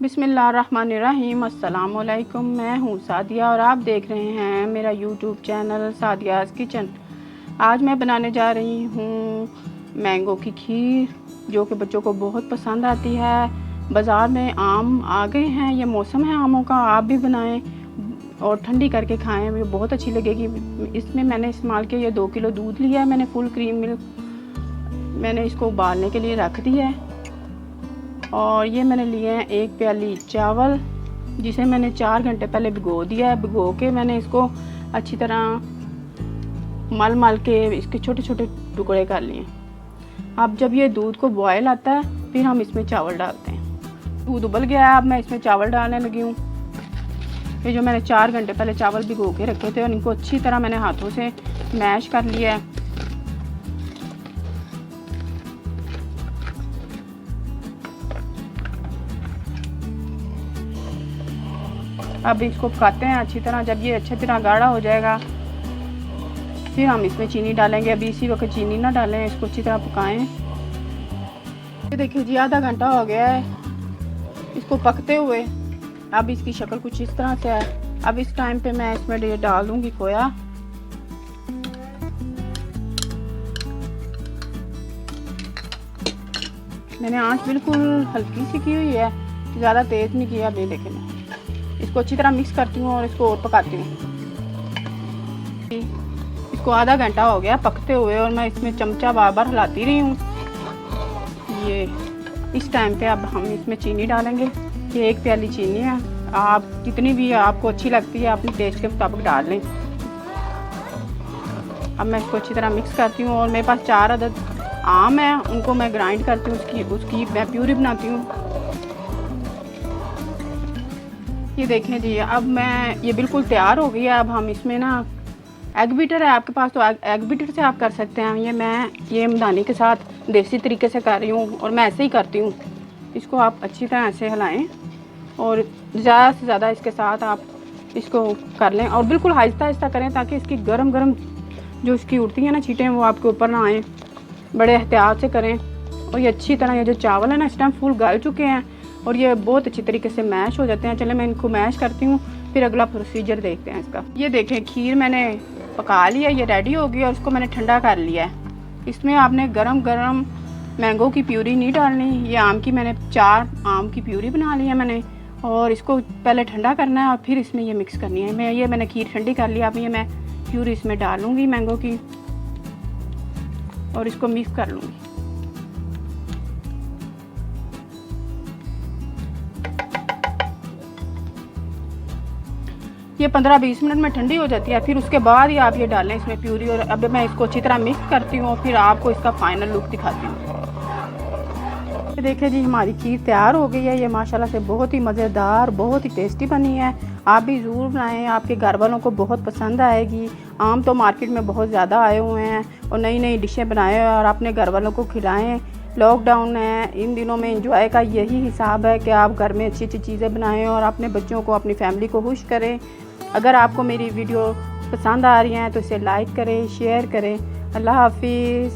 बिस्मिल्लाहिर्रहमानिर्रहीम। अस्सलाम वालेकुम। मैं हूँ सादिया और आप देख रहे हैं मेरा यूट्यूब चैनल सादियाज़ किचन। आज मैं बनाने जा रही हूँ मैंगो की खीर, जो कि बच्चों को बहुत पसंद आती है। बाज़ार में आम आ गए हैं, ये मौसम है आमों का। आप भी बनाएं और ठंडी करके खाएं, ये बहुत अच्छी लगेगी। इसमें मैंने इस्तेमाल किया, ये 2 किलो दूध लिया है मैंने, फुल क्रीम मिल्क। मैंने इसको उबालने के लिए रख दिया है। और ये मैंने लिए हैं 1 प्याली चावल, जिसे मैंने 4 घंटे पहले भिगो दिया है। भिगो के मैंने इसको अच्छी तरह मल के इसके छोटे छोटे टुकड़े कर लिए। अब जब ये दूध को बॉयल आता है, फिर हम इसमें चावल डालते हैं। दूध उबल गया है, अब मैं इसमें चावल डालने लगी हूँ। ये जो मैंने 4 घंटे पहले चावल भिगो के रखे थे, और इनको अच्छी तरह मैंने हाथों से मैश कर लिया है। अब इसको पकाते हैं अच्छी तरह। जब ये अच्छी तरह गाढ़ा हो जाएगा, फिर हम इसमें चीनी डालेंगे। अभी इसी वक्त चीनी ना डालें, इसको अच्छी तरह पकाएं। ये देखिए जी, आधा घंटा हो गया है इसको पकते हुए। अब इसकी शक्ल कुछ इस तरह से है। अब इस टाइम पे मैं इसमें डाल दूंगी खोया। मैंने आंच बिल्कुल हल्की सी की हुई है, ज़्यादा तेज़ नहीं किया। अभी देखें, मैं इसको अच्छी तरह मिक्स करती हूँ और इसको और पकाती हूँ। इसको आधा घंटा हो गया पकते हुए, और मैं इसमें चमचा बार बार हिलाती रही हूँ। ये इस टाइम पे अब हम इसमें चीनी डालेंगे। ये 1 प्याली चीनी है, आप जितनी भी आपको अच्छी लगती है अपने टेस्ट के मुताबिक डाल लें। अब मैं इसको अच्छी तरह मिक्स करती हूँ, और मेरे पास 4 अदद आम है, उनको मैं ग्राइंड करती हूँ, उसकी मैं प्यूरी बनाती हूँ। ये देखें जी, अब मैं ये बिल्कुल तैयार हो गई है। अब हम इसमें ना एग बीटर है आपके पास, तो एग बीटर से आप कर सकते हैं। ये मदानी के साथ देसी तरीके से कर रही हूँ, और मैं ऐसे ही करती हूँ। इसको आप अच्छी तरह से हिलाएं, और ज़्यादा से ज़्यादा इसके साथ आप इसको कर लें, और बिल्कुल आहिस्ता आहिस्ता करें, ताकि इसकी गरम जो इसकी उड़ती हैं ना छींटें, वो आपके ऊपर ना आएँ। बड़े एहतियात से करें। और ये अच्छी तरह, ये जो चावल है ना इस टाइम फुल गल चुके हैं, और ये बहुत अच्छी तरीके से मैश हो जाते हैं। चले मैं इनको मैश करती हूँ, फिर अगला प्रोसीजर देखते हैं इसका। ये देखें, खीर मैंने पका लिया, ये रेडी हो गई, और इसको मैंने ठंडा कर लिया है। इसमें आपने गरम मैंगो की प्यूरी नहीं डालनी। ये आम की मैंने 4 आम की प्यूरी बना ली है मैंने, और इसको पहले ठंडा करना है, और फिर इसमें ये मिक्स करनी है। मैंने खीर ठंडी कर लिया। अब ये मैं प्यूरी इसमें डालूँगी मैंगो की, और इसको मिक्स कर लूँगी। ये 15-20 मिनट में ठंडी हो जाती है, फिर उसके बाद ही आप ये डालें इसमें प्यूरी। और अब मैं इसको अच्छी तरह मिक्स करती हूँ, फिर आपको इसका फाइनल लुक दिखाती हूँ। ये देखिए जी, हमारी खीर तैयार हो गई है। ये माशाल्लाह से बहुत ही मज़ेदार, बहुत ही टेस्टी बनी है। आप भी ज़रूर बनाएं, आपके घर वालों को बहुत पसंद आएगी। आम तो मार्केट में बहुत ज़्यादा आए हुए हैं, और नई नई डिशें बनाएं और अपने घर वालों को खिलाएँ। लॉकडाउन है, इन दिनों में एंजॉय का यही हिसाब है कि आप घर में अच्छी अच्छी चीज़ें बनाएं और अपने बच्चों को, अपनी फैमिली को खुश करें। अगर आपको मेरी वीडियो पसंद आ रही हैं तो इसे लाइक करें, शेयर करें। अल्लाह हाफिज़।